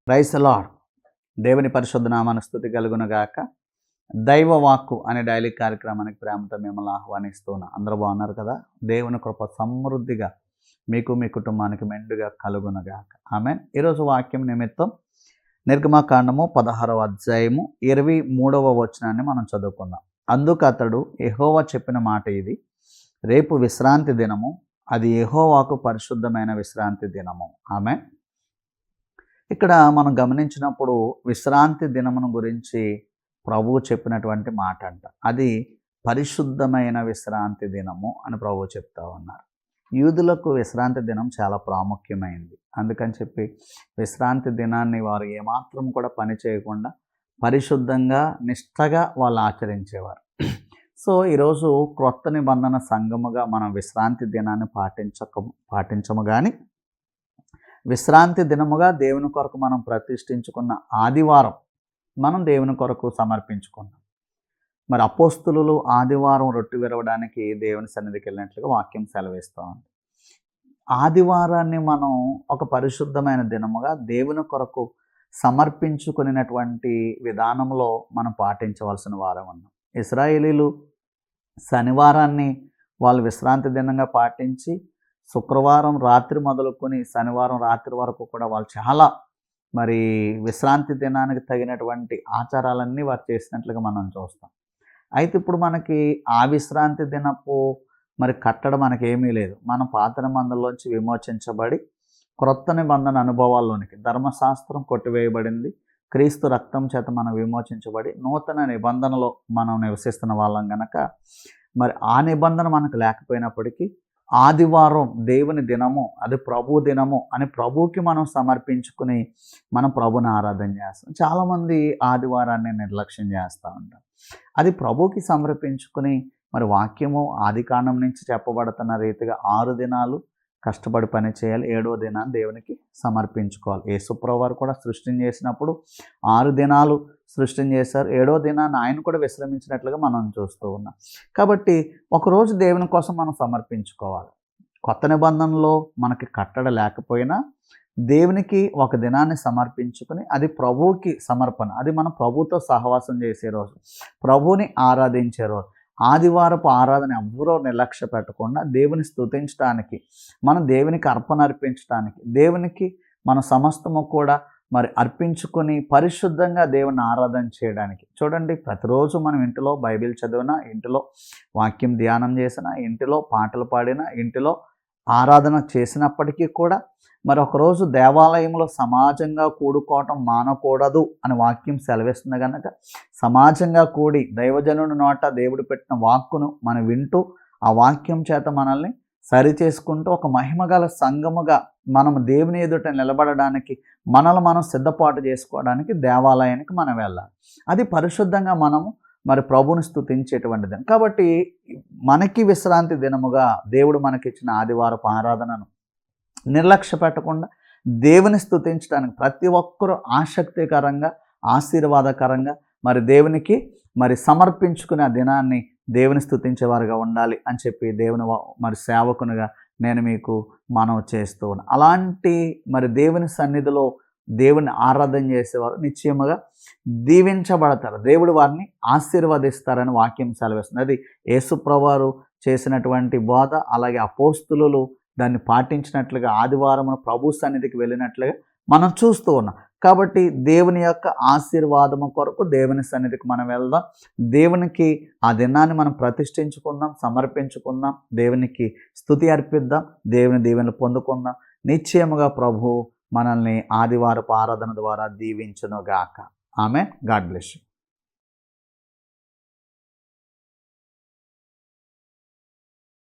Praise the lord. దేవుని పరిశుద్ధ నామానికి స్తుతి కలుగునుగాక. దైవ వాక్కు అనే డైలీ కార్యక్రమానికి ప్రేమతో మిమ్మల్ని ఆహ్వానిస్తున్నా. అందరూ బాగున్నారు కదా? దేవుని కృప సమృద్ధిగా మీకు మీ కుటుంబానికి మెండుగా కలుగునుగాక. ఆమేన్. ఈరోజు వాక్యం నిమిత్తం నిర్గమకాండము 16వ అధ్యాయము 23వ వచనాన్ని మనం చదువుకుందాం. అందుకు అతడు, యెహోవా చెప్పిన మాట ఇది, రేపు విశ్రాంతి దినము, అది యెహోవాకు పరిశుద్ధమైన విశ్రాంతి దినము. ఆమేన్. ఇక్కడ మనం గమనించినప్పుడు విశ్రాంతి దినమును గురించి ప్రభువు చెప్పినటువంటి మాట అంట. అది పరిశుద్ధమైన విశ్రాంతి దినము అని ప్రభువు చెప్తా ఉన్నారు. యూదులకు విశ్రాంతి దినం చాలా ప్రాముఖ్యమైంది. అందుకని చెప్పి విశ్రాంతి దినాన్ని వారు ఏమాత్రం కూడా పని చేయకుండా పరిశుద్ధంగా నిష్ఠగా వాళ్ళు ఆచరించేవారు. సో ఈరోజు క్రొత్త నిబంధన సంఘముగా మనం విశ్రాంతి దినాన్ని పాటించము కానీ విశ్రాంతి దినముగా దేవుని కొరకు మనం ప్రతిష్ఠించుకున్న ఆదివారం మనం దేవుని కొరకు సమర్పించుకున్నాం. మరి అపోస్తులు ఆదివారం రొట్టె విరవడానికి దేవుని సన్నిధికి వెళ్ళినట్లుగా వాక్యం సెలవిస్తూ ఉంది. ఆదివారాన్ని మనం ఒక పరిశుద్ధమైన దినముగా దేవుని కొరకు సమర్పించుకునేటువంటి విధానంలో మనం పాటించవలసిన వారం ఉన్నాం. ఇశ్రాయేలీలు శనివారాన్ని వాళ్ళు విశ్రాంతి దినంగా పాటించి శుక్రవారం రాత్రి మొదలుకొని శనివారం రాత్రి వరకు కూడా వాళ్ళు చాలా మరి విశ్రాంతి దినానికి తగినటువంటి ఆచారాలన్నీ వారు చేసినట్లుగా మనం చూస్తాం. అయితే ఇప్పుడు మనకి ఆ విశ్రాంతి దినపు మరి కట్టడ మనకేమీ లేదు. మనం పాత నిబంధనలోంచి విమోచించబడి క్రొత్త నిబంధన అనుభవాల్లోనికి, ధర్మశాస్త్రం కొట్టివేయబడింది, క్రీస్తు రక్తం చేత మనం విమోచించబడి నూతన నిబంధనలో మనం నివసిస్తున్న వాళ్ళం గనక మరి ఆ నిబంధన మనకు లేకపోయినప్పటికీ ఆదివారం దేవుని దినము, అది ప్రభు దినము అని ప్రభువుకి మనం సమర్పించుకుని మనం ప్రభుని ఆరాధన చేస్తాం. చాలామంది ఆదివారాన్ని నిర్లక్ష్యం చేస్తూ ఉంటాం. అది ప్రభువుకి సమర్పించుకుని మరి వాక్యము ఆదికాండం నుంచి చెప్పబడుతున్న రీతిగా 6 దినాలు కష్టపడి పని చేయాలి, 7వ దినాన్ని దేవునికి సమర్పించుకోవాలి. యేసుప్రభువు వారు కూడా సృష్టిని చేసినప్పుడు 6 దినాలు సృష్టిని చేశారు, 7వ దినాన్ని ఆయన కూడా విశ్రమించినట్లుగా మనం చూస్తూ ఉన్నాం. కాబట్టి ఒకరోజు దేవుని కోసం మనం సమర్పించుకోవాలి. కొత్త నిబంధనలో మనకి కట్టడ లేకపోయినా దేవునికి ఒక దినాన్ని సమర్పించుకుని అది ప్రభువుకి సమర్పణ, అది మనం ప్రభువుతో సహవాసం చేసే రోజు, ప్రభువుని ఆరాధించే రోజు. ఆదివారపు ఆరాధన ఎవ్వరూ నిర్లక్ష్య పెట్టకుండా దేవుని స్తుతించడానికి, మనం దేవునికి అర్పణ అర్పించడానికి, దేవునికి మన సమస్తము కూడా మరి అర్పించుకొని పరిశుద్ధంగా దేవుని ఆరాధన చేయడానికి. చూడండి, ప్రతిరోజు మనం ఇంటిలో బైబిల్ చదివినా, ఇంటిలో వాక్యం ధ్యానం చేసినా, ఇంటిలో పాటలు పాడినా, ఇంటిలో ఆరాధన చేసినప్పటికీ కూడా మరి ఒకరోజు దేవాలయంలో సమాజంగా కూడుకోవటం మానకూడదు అని వాక్యం సెలవిస్తుంది కనుక సమాజంగా కూడి దైవజనుడి నోట దేవుడు పెట్టిన వాక్కును మనం వింటూ ఆ వాక్యం చేత మనల్ని సరిచేసుకుంటూ ఒక మహిమగల సంఘముగా మనం దేవుని ఎదుట నిలబడడానికి మనల్ని మనం సిద్ధపాటు చేసుకోవడానికి దేవాలయానికి మనం వెళ్ళాలి. అది పరిశుద్ధంగా మనము మరి ప్రభుని స్తుతించేటువంటిది. కాబట్టి మనకి విశ్రాంతి దినముగా దేవుడు మనకిచ్చిన ఆదివారపు ఆరాధనను నిర్లక్ష్య పెట్టకుండా దేవుని స్తుతించడానికి ప్రతి ఒక్కరూ ఆసక్తికరంగా, ఆశీర్వాదకరంగా మరి దేవునికి మరి సమర్పించుకునే ఆ దినాన్ని దేవుని స్తుతించేవారుగా ఉండాలి అని చెప్పి దేవుని మరి సేవకునిగా నేను మీకు మనవి చేస్తూ ఉన్నాను. అలాంటి మరి దేవుని సన్నిధిలో దేవుని ఆరాధన చేసేవారు నిశ్చయముగా దీవించబడతారు, దేవుడు వారిని ఆశీర్వదిస్తారని వాక్యం సెలవిస్తుంది. అది యేసుప్రభువు చేసినటువంటి బోధ, అలాగే అపోస్తులు దాన్ని పాటించినట్లుగా ఆదివారం ప్రభు సన్నిధికి వెళ్ళినట్లుగా మనం చూస్తూ ఉన్నాం. కాబట్టి దేవుని యొక్క ఆశీర్వాదము కొరకు దేవుని సన్నిధికి మనం వెళ్దాం, దేవునికి ఆ దినాన్ని మనం ప్రతిష్ఠించుకుందాం, సమర్పించుకుందాం, దేవునికి స్తుతి అర్పిద్దాం, దేవుని దీవెనలు పొందుకుందాం. నిశ్చయముగా ప్రభు మనల్ని ఆదివారపు ఆరాధన ద్వారా దీవించునుగాక. ఆమేన్. God bless you.